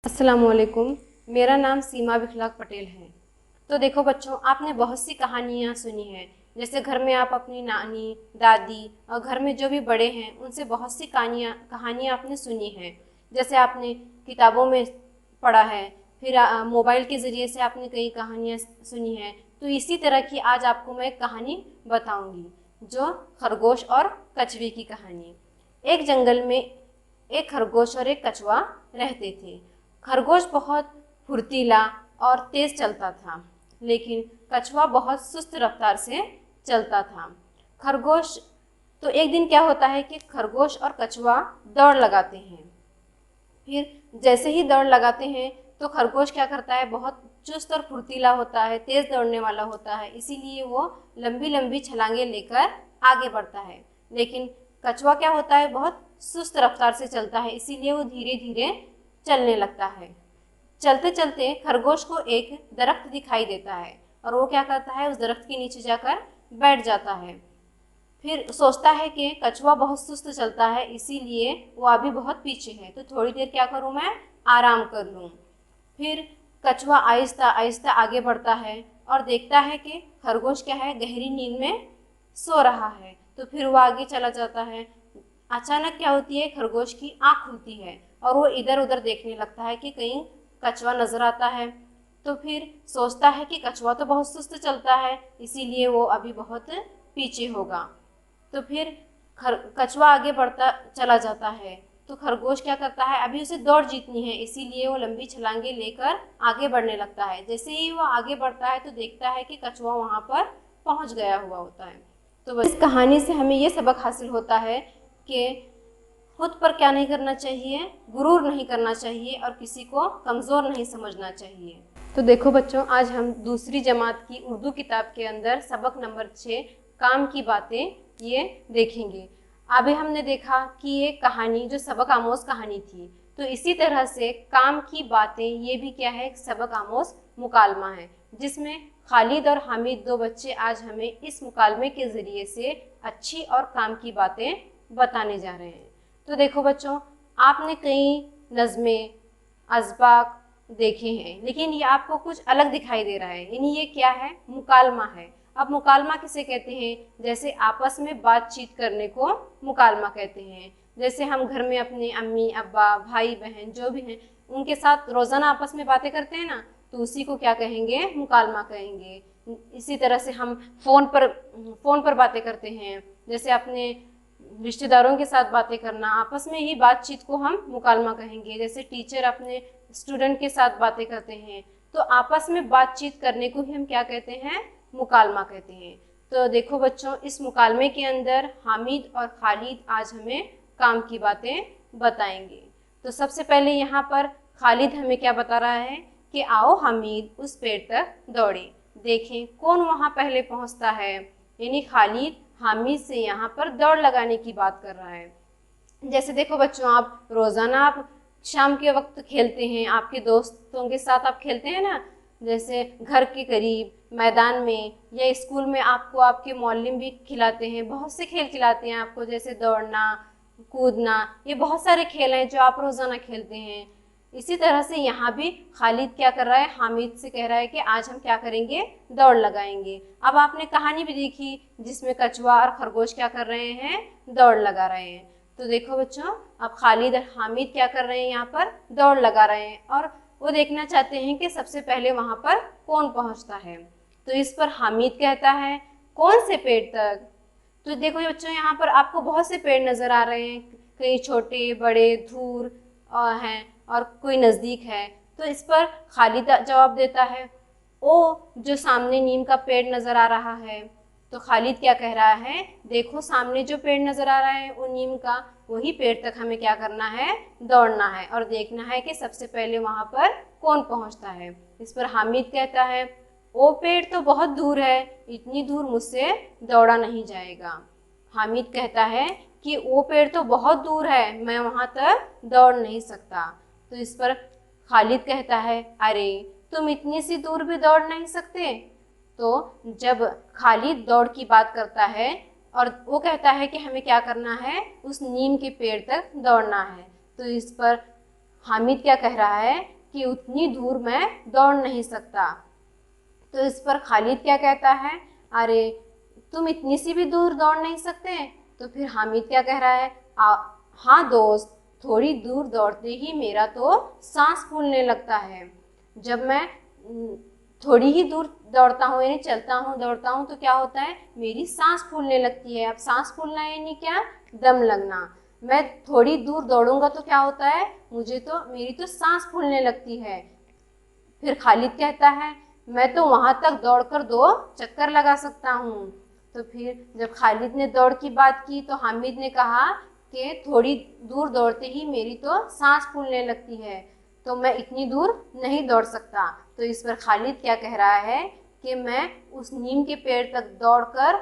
अस्सलामुअलैकुम। मेरा नाम सीमा बिखलाक पटेल है। तो देखो बच्चों, आपने बहुत सी कहानियाँ सुनी हैं। जैसे घर में आप अपनी नानी, दादी और घर में जो भी बड़े हैं उनसे बहुत सी कहानियाँ आपने सुनी हैं। जैसे आपने किताबों में पढ़ा है, फिर मोबाइल के ज़रिए से आपने कई कहानियाँ सुनी हैं। तो इसी तरह की आज आपको मैं एक कहानी बताऊँगी, जो खरगोश और कछुए की कहानी। एक जंगल में एक खरगोश और एक कछुआ रहते थे। खरगोश बहुत फुर्तीला और तेज चलता था, लेकिन कछुआ बहुत सुस्त रफ्तार से चलता था। खरगोश तो एक दिन क्या होता है कि खरगोश और कछुआ दौड़ लगाते हैं। फिर जैसे ही दौड़ लगाते हैं तो खरगोश क्या करता है, बहुत चुस्त और फुर्तीला होता है, तेज दौड़ने वाला होता है, इसीलिए वो लंबी लंबी छलांगे लेकर आगे बढ़ता है। लेकिन कछुआ क्या होता है, बहुत सुस्त रफ्तार से चलता है, इसीलिए वो धीरे धीरे चलने लगता है। चलते चलते खरगोश को एक दरख्त दिखाई देता है और वो क्या करता है, उस दरख्त के नीचे जाकर बैठ जाता है। फिर सोचता है कि कछुआ बहुत सुस्त चलता है, इसीलिए वो अभी बहुत पीछे है, तो थोड़ी देर क्या करूँ, मैं आराम कर लूँ। फिर कछुआ आहिस्ता आहिस्ता आगे बढ़ता है और देखता है कि खरगोश क्या है, गहरी नींद में सो रहा है। तो फिर वो आगे चला जाता है। अचानक क्या होती है, खरगोश की आँख खुलती है और वो इधर उधर देखने लगता है कि कहीं कछुआ नजर आता है। तो फिर सोचता है कि कछुआ तो बहुत सुस्त चलता है, इसीलिए वो अभी बहुत पीछे होगा। तो फिर कछुआ आगे बढ़ता चला जाता है। तो खरगोश क्या करता है, अभी उसे दौड़ जीतनी है, इसीलिए वो लंबी छलांगे लेकर आगे बढ़ने लगता है। जैसे ही वो आगे बढ़ता है तो देखता है कि कछुआ वहाँ पर पहुँच गया हुआ होता है। तो इस कहानी से हमें ये सबक हासिल होता है कि खुद पर क्या नहीं करना चाहिए, गुरूर नहीं करना चाहिए और किसी को कमज़ोर नहीं समझना चाहिए। तो देखो बच्चों, आज हम दूसरी जमात की उर्दू किताब के अंदर सबक नंबर 6 काम की बातें ये देखेंगे। अभी हमने देखा कि ये कहानी जो सबक आमोज कहानी थी, तो इसी तरह से काम की बातें ये भी क्या है, एक सबक आमोज मुकालमा है, जिसमें खालिद और हामिद दो बच्चे आज हमें इस मुकालमे के ज़रिए से अच्छी और काम की बातें बताने जा रहे हैं। तो देखो बच्चों, आपने कई नज़में, अज़बाक देखे हैं, लेकिन ये आपको कुछ अलग दिखाई दे रहा है, यानी ये क्या है, मुकालमा है। अब मुकालमा किसे कहते हैं, जैसे आपस में बातचीत करने को मुकालमा कहते हैं। जैसे हम घर में अपने अम्मी अब्बा भाई बहन जो भी हैं उनके साथ रोज़ाना आपस में बातें करते हैं ना, तो उसी को क्या कहेंगे, मुकालमा कहेंगे। इसी तरह से हम फ़ोन पर बातें करते हैं, जैसे अपने रिश्तेदारों के साथ बातें करना, आपस में ही बातचीत को हम मुकालमा कहेंगे। जैसे टीचर अपने स्टूडेंट के साथ बातें करते हैं, तो आपस में बातचीत करने को ही हम क्या कहते हैं, मुकालमा कहते हैं। तो देखो बच्चों, इस मुकालमे के अंदर हामिद और खालिद आज हमें काम की बातें बताएंगे। तो सबसे पहले यहाँ पर खालिद हमें क्या बता रहा है कि आओ हामिद उस पेड़ तक दौड़े, देखें कौन वहाँ पहले पहुँचता है। यानी खालिद हामिद से यहाँ पर दौड़ लगाने की बात कर रहा है। जैसे देखो बच्चों, आप रोज़ाना आप शाम के वक्त खेलते हैं, आपके दोस्तों के साथ आप खेलते हैं ना, जैसे घर के करीब मैदान में या स्कूल में आपको आपके मौल्लिम भी खिलाते हैं, बहुत से खेल खिलाते हैं आपको, जैसे दौड़ना, कूदना, ये बहुत सारे खेल हैं जो आप रोज़ाना खेलते हैं। इसी तरह से यहाँ भी खालिद क्या कर रहा है, हामिद से कह रहा है कि आज हम क्या करेंगे, दौड़ लगाएंगे। अब आपने कहानी भी देखी जिसमें कछुआ और खरगोश क्या कर रहे हैं, दौड़ लगा रहे हैं। तो देखो बच्चों, अब खालिद और हामिद क्या कर रहे हैं, यहाँ पर दौड़ लगा रहे हैं और वो देखना चाहते हैं कि सबसे पहले वहाँ पर कौन पहुँचता है। तो इस पर हामिद कहता है, कौन से पेड़ तक। तो देखो बच्चों, यहाँ पर आपको बहुत से पेड़ नज़र आ रहे हैं, कई छोटे बड़े दूर हैं और कोई नज़दीक है। तो इस पर खालिद जवाब देता है, ओ जो सामने नीम का पेड़ नज़र आ रहा है। तो खालिद क्या कह रहा है, देखो सामने जो पेड़ नज़र आ रहा है वो नीम का, वही पेड़ तक हमें क्या करना है, दौड़ना है और देखना है कि सबसे पहले वहाँ पर कौन पहुँचता है। इस पर हामिद कहता है, वो पेड़ तो बहुत दूर है, इतनी दूर मुझसे दौड़ा नहीं जाएगा। हामिद कहता है कि वो पेड़ तो बहुत दूर है, मैं वहाँ तक दौड़ नहीं सकता। तो इस पर खालिद कहता है, अरे तुम इतनी सी दूर भी दौड़ नहीं सकते। तो जब खालिद दौड़ की बात करता है और वो कहता है कि हमें क्या करना है, उस नीम के पेड़ तक दौड़ना है, तो इस पर हामिद क्या कह रहा है कि उतनी दूर मैं दौड़ नहीं सकता। तो इस पर खालिद क्या कहता है, अरे तुम इतनी सी भी दूर दौड़ नहीं सकते। तो फिर हामिद क्या कह रहा है, हाँ दोस्त, थोड़ी दूर दौड़ते ही मेरा तो सांस फूलने लगता है। जब मैं थोड़ी ही दूर दौड़ता हूँ यानी चलता हूँ दौड़ता हूँ तो क्या होता है, मेरी सांस फूलने लगती है। अब सांस फूलना यानी क्या, दम लगना। मैं थोड़ी दूर दौड़ूंगा तो क्या होता है, मेरी तो सांस फूलने लगती है। फिर खालिद कहता है, मैं तो वहां तक दौड़कर 2 चक्कर लगा सकता हूँ। तो फिर जब खालिद ने दौड़ की बात की तो हामिद ने कहा कि थोड़ी दूर दौड़ते ही मेरी तो सांस फूलने लगती है, तो मैं इतनी दूर नहीं दौड़ सकता। तो इस पर खालिद क्या कह रहा है कि मैं उस नीम के पेड़ तक दौड़कर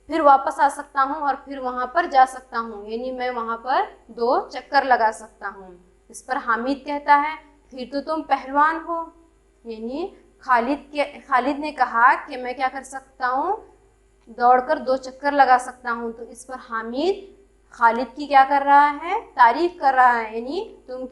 फिर वापस आ सकता हूँ और फिर वहां पर जा सकता हूँ, यानी मैं वहां पर 2 चक्कर लगा सकता हूँ। इस पर हामिद कहता है, फिर तो तुम पहलवान हो। यानी खालिद ने कहा कि मैं क्या कर सकता हूँ, दौड़कर 2 चक्कर लगा सकता हूँ। तो इस पर हामिद खालिद की क्या कर रहा है, तारीफ कर रहा है। यानी तुम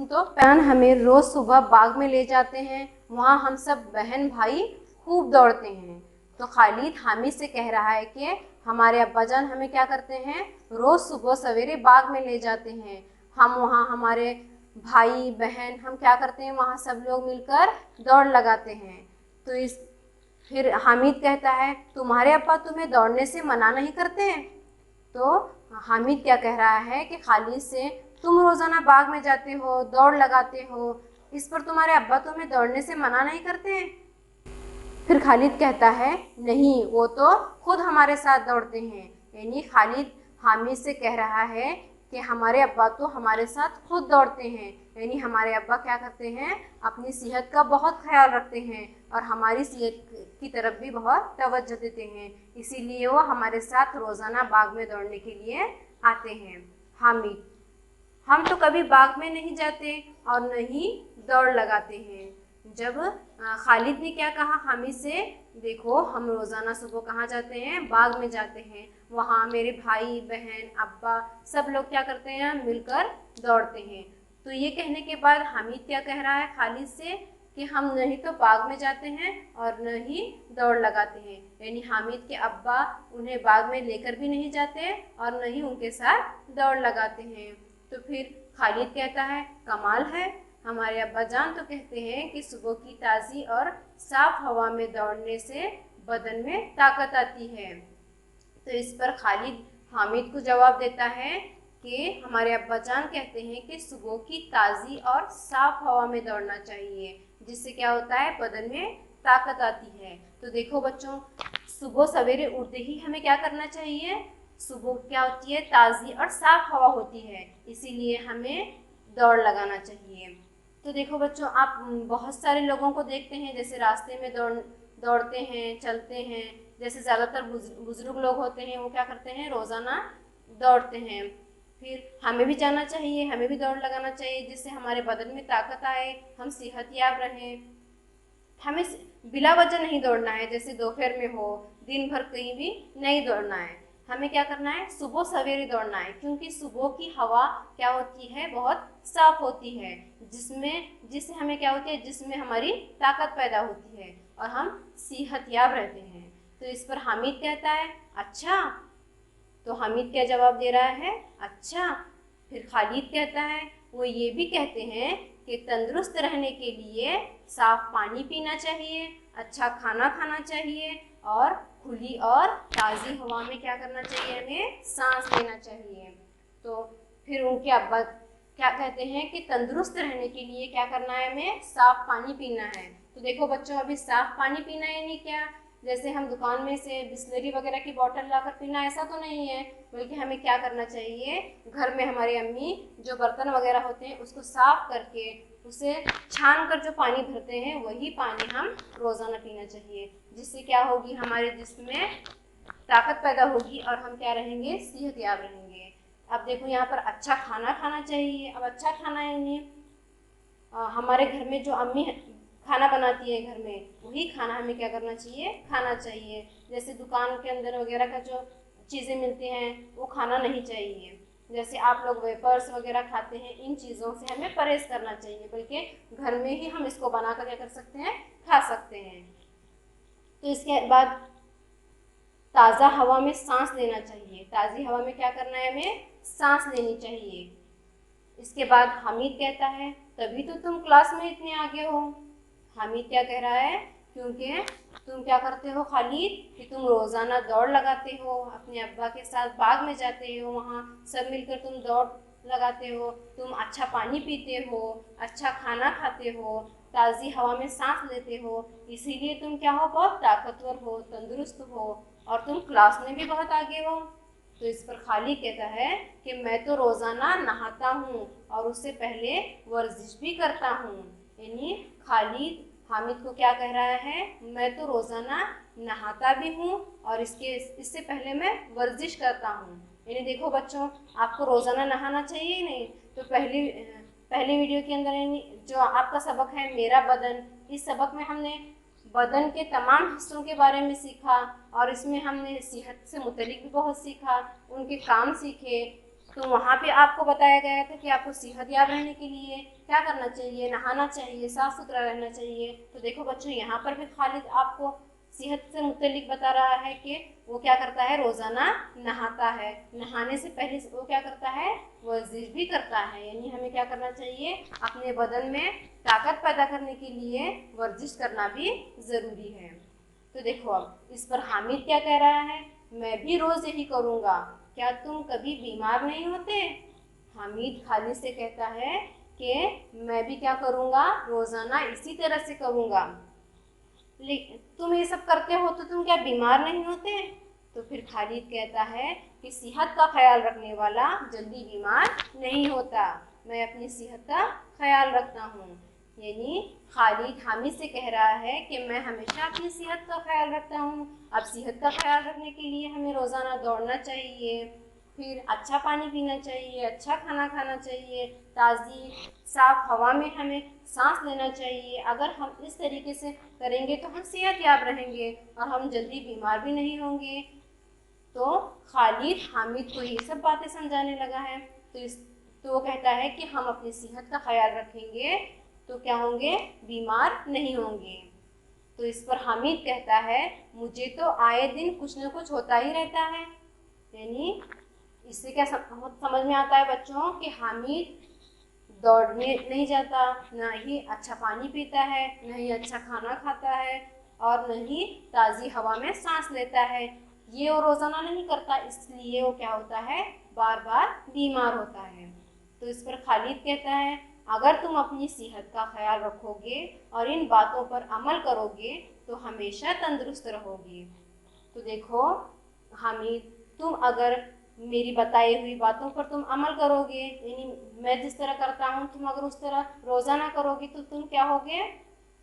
तो पहन हमें रोज सुबह बाग में ले जाते हैं, वहाँ हम सब बहन भाई खूब दौड़ते हैं। तो खालिद हामिद से कह रहा है कि हमारे अब्बाजान हमें क्या करते हैं, रोज सुबह सवेरे बाग में ले जाते हैं। हम वहाँ हमारे भाई बहन हम क्या करते हैं, वहाँ सब लोग मिलकर दौड़ लगाते हैं। तो फिर हामिद कहता है, तुम्हारे अब्बा तुम्हें दौड़ने से मना नहीं करते हैं। तो हामिद क्या कह रहा है कि खालिद से, तुम रोजाना बाग में जाते हो, दौड़ लगाते हो, इस पर तुम्हारे अब्बा तुम्हें दौड़ने से मना नहीं करते हैं। फिर खालिद कहता है, नहीं, वो तो खुद हमारे साथ दौड़ते हैं। यानी खालिद हामिद से कह रहा है कि हमारे अब्बा तो हमारे साथ खुद दौड़ते हैं। यानी हमारे अब्बा क्या करते हैं, अपनी सेहत का बहुत ख्याल रखते हैं और हमारी सेहत की तरफ भी बहुत तवज्जो देते हैं, इसीलिए वो हमारे साथ रोज़ाना बाग में दौड़ने के लिए आते हैं। हामिद, हम तो कभी बाग में नहीं जाते और न ही दौड़ लगाते हैं। जब खालिद ने क्या कहा हामिद से, देखो हम रोज़ाना सुबह कहाँ जाते हैं, बाग में जाते हैं, वहाँ मेरे भाई बहन अब्बा सब लोग क्या करते हैं, मिलकर दौड़ते हैं। तो ये कहने के बाद हामिद क्या कह रहा है खालिद से कि हम नहीं तो बाग में जाते हैं और न ही दौड़ लगाते हैं। यानी हामिद के अब्बा उन्हें बाग में लेकर भी नहीं जाते और न ही उनके साथ दौड़ लगाते हैं। तो फिर खालिद कहता है, कमाल है, हमारे अब्बा जान तो कहते हैं कि सुबह की ताज़ी और साफ हवा में दौड़ने से बदन में ताकत आती है। तो इस पर खालिद हामिद को जवाब देता है कि हमारे अब्बा जान कहते हैं कि सुबह की ताज़ी और साफ हवा में दौड़ना चाहिए, जिससे क्या होता है, बदन में ताकत आती है। तो देखो बच्चों, सुबह सवेरे उठते ही हमें क्या करना चाहिए, सुबह क्या होती है, ताज़ी और साफ हवा होती है, इसीलिए हमें दौड़ लगाना चाहिए। तो देखो बच्चों, आप बहुत सारे लोगों को देखते हैं जैसे रास्ते में दौड़ते हैं, चलते हैं। जैसे ज़्यादातर बुजुर्ग लोग होते हैं वो क्या करते हैं, रोज़ाना दौड़ते हैं। फिर हमें भी जाना चाहिए, हमें भी दौड़ लगाना चाहिए, जिससे हमारे बदन में ताकत आए, हम सेहतयाब रहें। हमें बिला वजह नहीं दौड़ना है, जैसे दोपहर में हो, दिन भर कहीं भी नहीं दौड़ना है। हमें क्या करना है, सुबह सवेरे दौड़ना है, क्योंकि सुबह की हवा क्या होती है, बहुत साफ होती है, जिससे हमें क्या होती है, जिसमें हमारी ताकत पैदा होती है और हम सेहतयाब रहते हैं। तो इस पर हामिद कहता है, अच्छा। तो हामिद क्या जवाब दे रहा है, अच्छा। फिर खालिद कहता है, वो ये भी कहते हैं कि तंदुरुस्त रहने के लिए साफ पानी पीना चाहिए, अच्छा खाना खाना चाहिए और खुली और ताज़ी हवा में क्या करना चाहिए, हमें सांस लेना चाहिए। तो फिर उनके अब्बा क्या कहते हैं कि तंदुरुस्त रहने के लिए क्या करना है, हमें साफ पानी पीना है। तो देखो बच्चों, अभी साफ पानी पीना यानी क्या, जैसे हम दुकान में से बिस्लरी वगैरह की बोतल लाकर पीना, ऐसा तो नहीं है, बल्कि हमें क्या करना चाहिए, घर में हमारी अम्मी जो बर्तन वगैरह होते हैं उसको साफ करके उसे छान कर जो पानी भरते हैं वही पानी हम रोज़ाना पीना चाहिए, जिससे क्या होगी, हमारे जिस्म में ताकत पैदा होगी और हम क्या रहेंगे, सेहतयाब रहेंगे। अब देखो यहाँ पर अच्छा खाना खाना चाहिए। अब अच्छा खाना यानी हमारे घर में जो अम्मी खाना बनाती है घर में, वही खाना हमें क्या करना चाहिए, खाना चाहिए। जैसे दुकान के अंदर वगैरह का जो चीज़ें मिलती हैं वो खाना नहीं चाहिए। जैसे आप लोग वेपर्स वगैरह खाते हैं, इन चीज़ों से हमें परहेज करना चाहिए, बल्कि घर में ही हम इसको बनाकर क्या कर सकते हैं, खा सकते हैं। तो इसके बाद ताज़ा हवा में सांस लेना चाहिए। ताज़ी हवा में क्या करना है, हमें सांस लेनी चाहिए। इसके बाद हामिद कहता है, तभी तो तुम क्लास में इतने आगे हो। हामिद क्या कह रहा है, क्योंकि तुम क्या करते हो खालिद, कि तुम रोज़ाना दौड़ लगाते हो, अपने अब्बा के साथ बाग में जाते हो, वहाँ सब मिलकर तुम दौड़ लगाते हो, तुम अच्छा पानी पीते हो, अच्छा खाना खाते हो, ताज़ी हवा में सांस लेते हो, इसीलिए तुम क्या हो, बहुत ताकतवर हो, तंदुरुस्त हो, और तुम क्लास में भी बहुत आगे हो। तो इस पर खालिद कहता है कि मैं तो रोज़ाना नहाता हूँ और उससे पहले वर्जिश भी करता हूँ। यानी खालिद हामिद को क्या कह रहा है, मैं तो रोज़ाना नहाता भी हूँ और इससे पहले मैं वर्जिश करता हूँ। यानी देखो बच्चों, आपको रोज़ाना नहाना चाहिए नहीं। तो पहली वीडियो के अंदर यानी जो आपका सबक है मेरा बदन, इस सबक में हमने बदन के तमाम हिस्सों के बारे में सीखा और इसमें हमने सेहत से मुतल्लिक भी बहुत सीखा, उनके काम सीखे। तो वहाँ पे आपको बताया गया था कि आपको सेहतयाब रहने के लिए क्या करना चाहिए, नहाना चाहिए, साफ़ सुथरा रहना चाहिए। तो देखो बच्चों, यहाँ पर भी खालिद आपको सेहत से मुतल्लिक बता रहा है कि वो क्या करता है, रोज़ाना नहाता है, नहाने से पहले वो क्या करता है, वर्जिश भी करता है। यानी हमें क्या करना चाहिए, अपने बदन में ताकत पैदा करने के लिए वर्जिश करना भी ज़रूरी है। तो देखो अब इस पर हामिद क्या कह रहा है, मैं भी रोज़ यही करूँगा, क्या तुम कभी बीमार नहीं होते। हामिद खालिद से कहता है कि मैं भी क्या करूँगा, रोज़ाना इसी तरह से करूँगा, लेकिन तुम ये सब करते हो तो तुम क्या बीमार नहीं होते। तो फिर खालिद कहता है कि सेहत का ख्याल रखने वाला जल्दी बीमार नहीं होता, मैं अपनी सेहत का ख्याल रखता हूँ। यानी खालिद हामिद से कह रहा है कि मैं हमेशा अपनी सेहत का ख्याल रखता हूँ। अब सेहत का ख्याल रखने के लिए हमें रोज़ाना दौड़ना चाहिए, फिर अच्छा पानी पीना चाहिए, अच्छा खाना खाना चाहिए, ताज़ी साफ हवा में हमें सांस लेना चाहिए। अगर हम इस तरीके से करेंगे तो हम सेहतयाब रहेंगे और हम जल्दी बीमार भी नहीं होंगे। तो खालिद हामिद को ये सब बातें समझाने लगा है। तो वो कहता है कि हम अपनी सेहत का ख्याल रखेंगे तो क्या होंगे, बीमार नहीं होंगे। तो इस पर हामिद कहता है, मुझे तो आए दिन कुछ न कुछ होता ही रहता है। यानी इससे क्या समझ में आता है बच्चों, कि हामिद दौड़ने नहीं जाता, ना ही अच्छा पानी पीता है, ना ही अच्छा खाना खाता है, और न ही ताज़ी हवा में सांस लेता है। ये वो रोज़ाना नहीं करता, इसलिए वो क्या होता है, बार बार बीमार होता है। तो इस पर खालिद कहता है, अगर तुम अपनी सेहत का ख्याल रखोगे और इन बातों पर अमल करोगे तो हमेशा तंदुरुस्त रहोगे। तो देखो हामिद, तुम अगर मेरी बताई हुई बातों पर तुम अमल करोगे, यानी मैं जिस तरह करता हूँ तुम अगर उस तरह रोज़ाना करोगे तो तुम क्या होगे,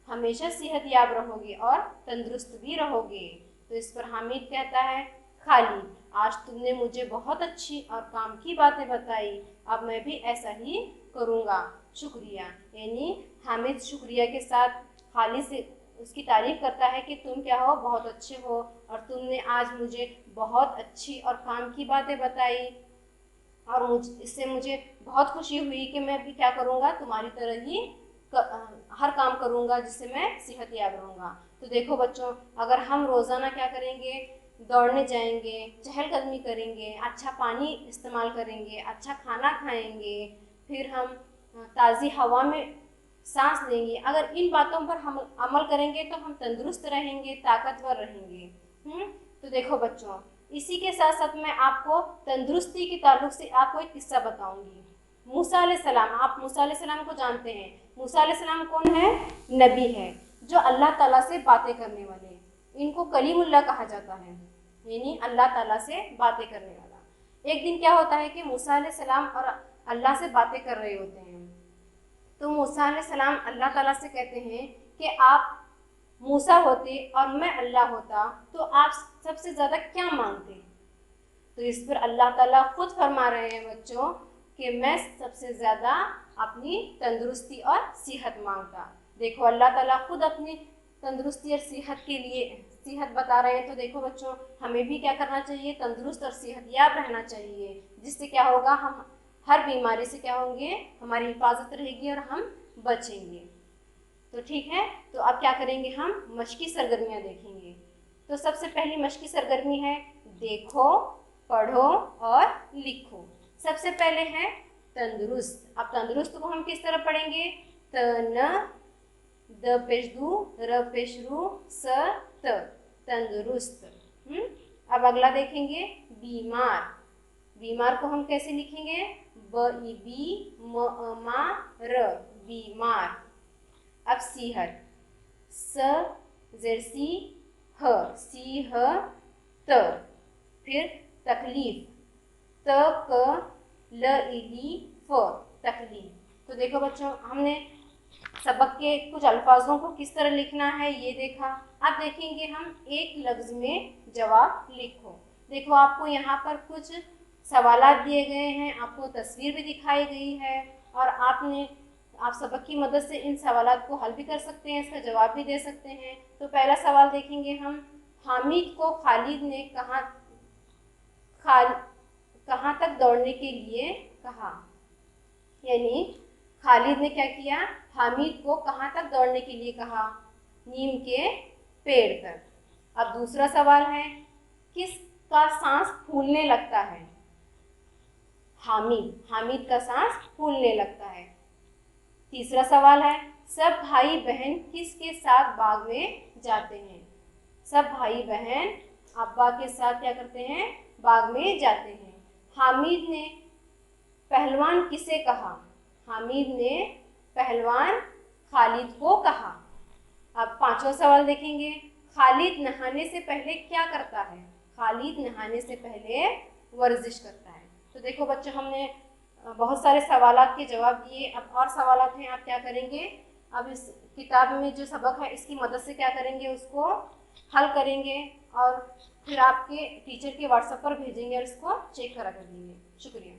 हमेशा सेहतयाब रहोगे और तंदुरुस्त भी रहोगे। तो इस पर हामिद कहता है, खालिद आज तुमने मुझे बहुत अच्छी और काम की बातें बताई, अब मैं भी ऐसा ही करूँगा, शुक्रिया। यानी हामिद शुक्रिया के साथ खालिद से उसकी तारीफ़ करता है कि तुम क्या हो, बहुत अच्छे हो और तुमने आज मुझे बहुत अच्छी और काम की बातें बताई और इससे मुझे बहुत खुशी हुई कि मैं भी क्या करूँगा, तुम्हारी तरह ही हर काम करूँगा जिससे मैं सेहतयाब रहूँगा। तो देखो बच्चों, अगर हम रोज़ाना क्या करेंगे, दौड़ने जाएंगे, चहलकदमी करेंगे, अच्छा पानी इस्तेमाल करेंगे, अच्छा खाना खाएंगे, फिर हम ताज़ी हवा में सांस लेंगे, अगर इन बातों पर हम अमल करेंगे तो हम तंदुरुस्त रहेंगे, ताकतवर रहेंगे। तो देखो बच्चों, इसी के साथ साथ मैं आपको तंदुरुस्ती के ताल्लुक से आपको एक किस्सा बताऊंगी। मूसा अलैहिस्सलाम, आप मूसा अलैहिस्सलाम को जानते हैं। मूसा अलैहिस्सलाम कौन है, नबी है, जो अल्लाह ताला से बातें करने वाले। इनको कलीमुल्लाह कहा जाता है, यानी अल्लाह ताला से बातें करने वाला। एक दिन क्या होता है कि मूसा अलैहिस्सलाम और अल्लाह से बातें कर रहे होते हैं। तो मूसा अलैहिस्सलाम अल्लाह ताला से कहते हैं कि आप मूसा होते और मैं अल्लाह होता तो आप सबसे ज़्यादा क्या मांगते। तो इस पर अल्लाह ताला खुद फरमा रहे हैं बच्चों कि मैं सबसे ज़्यादा अपनी तंदुरुस्ती और सेहत मांगता। देखो अल्लाह ताला खुद अपनी तंदुरुस्ती और सेहत के लिए सेहत बता रहे हैं। तो देखो बच्चों, हमें भी क्या करना चाहिए, तंदुरुस्त और सेहतयाब रहना चाहिए। जिससे क्या होगा, हम हर बीमारी से क्या होंगे, हमारी हिफाजत रहेगी और हम बचेंगे। तो ठीक है, तो अब क्या करेंगे, हम मशकी सरगर्मियाँ देखेंगे। तो सबसे पहली मशकी सरगर्मी है देखो, पढ़ो और लिखो। सबसे पहले है तंदुरुस्त। अब तंदुरुस्त को हम किस तरह पढ़ेंगे, तन, द पेश दू, र पेश रू, स त, तंदुरुस्त। अब अगला देखेंगे बीमार। बीमार को हम कैसे लिखेंगे, ब ई बी म अ मा र, बीमार। अब सीहत, स जेड सी ह, सी ह त। फिर तकलीफ, त क ल ई ली फ, तकलीफ। तो देखो बच्चों, हमने सबक के कुछ अल्फाजों को किस तरह लिखना है ये देखा। अब देखेंगे हम एक लफ्ज में जवाब लिखो। देखो आपको यहाँ पर कुछ सवालात दिए गए हैं, आपको तस्वीर भी दिखाई गई है और आप सबक की मदद से इन सवालात को हल भी कर सकते हैं, इसका जवाब भी दे सकते हैं। तो पहला सवाल देखेंगे हम, हामिद को खालिद ने कहाँ तक दौड़ने के लिए कहा। यानी खालिद ने क्या किया, हामिद को कहाँ तक दौड़ने के लिए कहा, नीम के पेड़ तक। अब दूसरा सवाल है, किसका सांस फूलने लगता है, हामिद का सांस फूलने लगता है। तीसरा सवाल है, सब भाई बहन किसके साथ बाग में जाते हैं, सब भाई बहन अब्बा के साथ क्या करते हैं, बाग में जाते हैं। हामिद ने पहलवान किसे कहा, हामिद ने पहलवान खालिद को कहा। अब पांचवा सवाल देखेंगे, खालिद नहाने से पहले क्या करता है, खालिद नहाने से पहले वर्जिश करता है। तो देखो बच्चों, हमने बहुत सारे सवालात के जवाब दिए। अब और सवालात हैं, आप क्या करेंगे, अब इस किताब में जो सबक है इसकी मदद से क्या करेंगे, उसको हल करेंगे और फिर आपके टीचर के व्हाट्सएप पर भेजेंगे और इसको चेक करा कर देंगे। शुक्रिया।